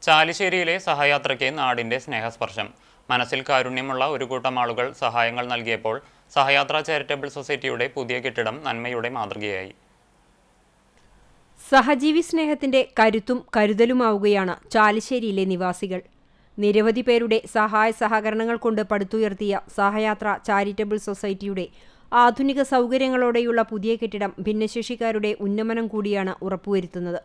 ചാലിശ്ശേരിയിലെ സഹയാത്രയ്ക്ക് നാടിന്റെ സ്നേഹസ്പർശം. മനസ്സിൽ കാരുണ്യമുള്ള ഒരു കൂട്ടം ആളുകൾ സഹായങ്ങൾ നൽകിയപ്പോൾ സഹയാത്ര ചാരിറ്റബിൾ സൊസൈറ്റിയുടെ പുതിയ കെട്ടിടം നന്മയുടെ മാതൃകയായി. സഹജീവി സ്നേഹത്തിന്റെ കരുത്തും കരുതലുമാവുകയാണ് ചാലിശ്ശേരിയിലെ നിവാസികൾ. നിരവധി പേരുടെ സഹായ സഹകരണങ്ങൾ കൊണ്ട് പടുത്തുയർത്തിയ സഹയാത്ര ചാരിറ്റബിൾ സൊസൈറ്റിയുടെ ആധുനിക സൗകര്യങ്ങളോടെയുള്ള പുതിയ കെട്ടിടം ഭിന്നശേഷിക്കാരുടെ ഉന്നമനം കൂടിയാണ് ഉറപ്പുവരുത്തുന്നത്.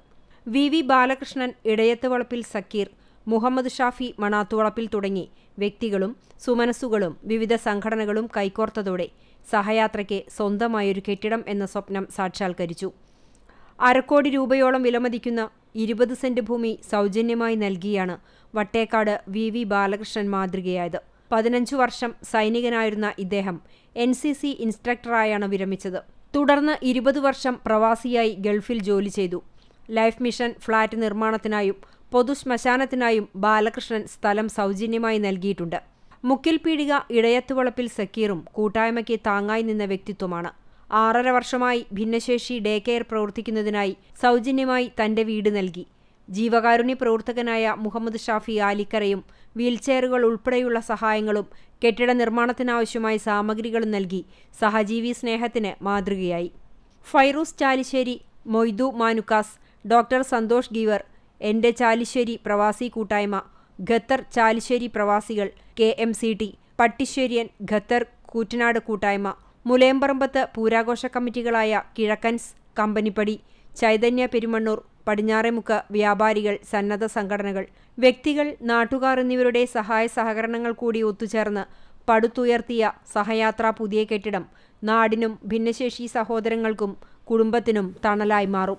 വി ബാലകൃഷ്ണൻ, ഇടയത്ത് വളപ്പിൽ സക്കീർ, മുഹമ്മദ് ഷാഫി മണാത്തുവളപ്പിൽ തുടങ്ങി വ്യക്തികളും സുമനസ്സുകളും വിവിധ സംഘടനകളും കൈകോർത്തതോടെ സഹയാത്രയ്ക്ക് സ്വന്തമായൊരു കെട്ടിടം എന്ന സ്വപ്നം സാക്ഷാത്കരിച്ചു. 1/2 കോടി രൂപയോളം വിലമതിക്കുന്ന 20 സെന്റ് ഭൂമി സൗജന്യമായി നൽകിയാണ് വട്ടേക്കാട് വി ബാലകൃഷ്ണൻ മാതൃകയായത്. 15 വർഷം സൈനികനായിരുന്ന ഇദ്ദേഹം NCC ഇൻസ്ട്രക്ടറായാണ് വിരമിച്ചത്. തുടർന്ന് 20 വർഷം പ്രവാസിയായി ഗൾഫിൽ ജോലി ചെയ്തു. ലൈഫ് മിഷൻ ഫ്ളാറ്റ് നിർമ്മാണത്തിനായും പൊതു ശ്മശാനത്തിനായും ബാലകൃഷ്ണൻ സ്ഥലം സൗജന്യമായി നൽകിയിട്ടുണ്ട്. മുക്കിൽ പീടിക ഇടയത്ത് വളപ്പിൽ സക്കീറും കൂട്ടായ്മയ്ക്ക് താങ്ങായി നിന്ന വ്യക്തിത്വമാണ്. 6.5 വർഷമായി ഭിന്നശേഷി ഡേ കെയർ പ്രവർത്തിക്കുന്നതിനായി സൗജന്യമായി തന്റെ വീട് നൽകി. ജീവകാരുണ്യ പ്രവർത്തകനായ മുഹമ്മദ് ഷാഫി ആലിക്കരയും വീൽചെയറുകൾ ഉൾപ്പെടെയുള്ള സഹായങ്ങളും കെട്ടിട നിർമ്മാണത്തിനാവശ്യമായ സാമഗ്രികളും നൽകി സഹജീവി സ്നേഹത്തിന് മാതൃകയായി. ഫൈറൂസ് ചാലിശ്ശേരി, മൊയ്തു മാനുക്കാസ്, ഡോക്ടർ സന്തോഷ് ഗീവർ, എൻ്റെ ചാലിശ്ശേരി പ്രവാസി കൂട്ടായ്മ, ഖത്തർ ചാലിശ്ശേരി പ്രവാസികൾ, KMCT, പട്ടിശ്ശേരിയൻ ഖത്തർ കൂറ്റനാട് കൂട്ടായ്മ, മുലയമ്പറമ്പത്ത് പൂരാഘോഷ കമ്മിറ്റികളായ കിഴക്കൻസ്, കമ്പനിപ്പടി, ചൈതന്യ പെരുമണ്ണൂർ, പടിഞ്ഞാറേമുക്ക് വ്യാപാരികൾ, സന്നദ്ധ സംഘടനകൾ, വ്യക്തികൾ, നാട്ടുകാർ എന്നിവരുടെ സഹായ സഹകരണങ്ങൾ കൂടി ഒത്തുചേർന്ന് പടുത്തുയർത്തിയ സഹയാത്ര പുതിയ കെട്ടിടം നാടിനും ഭിന്നശേഷി സഹോദരങ്ങൾക്കും കുടുംബത്തിനും തണലായി മാറും.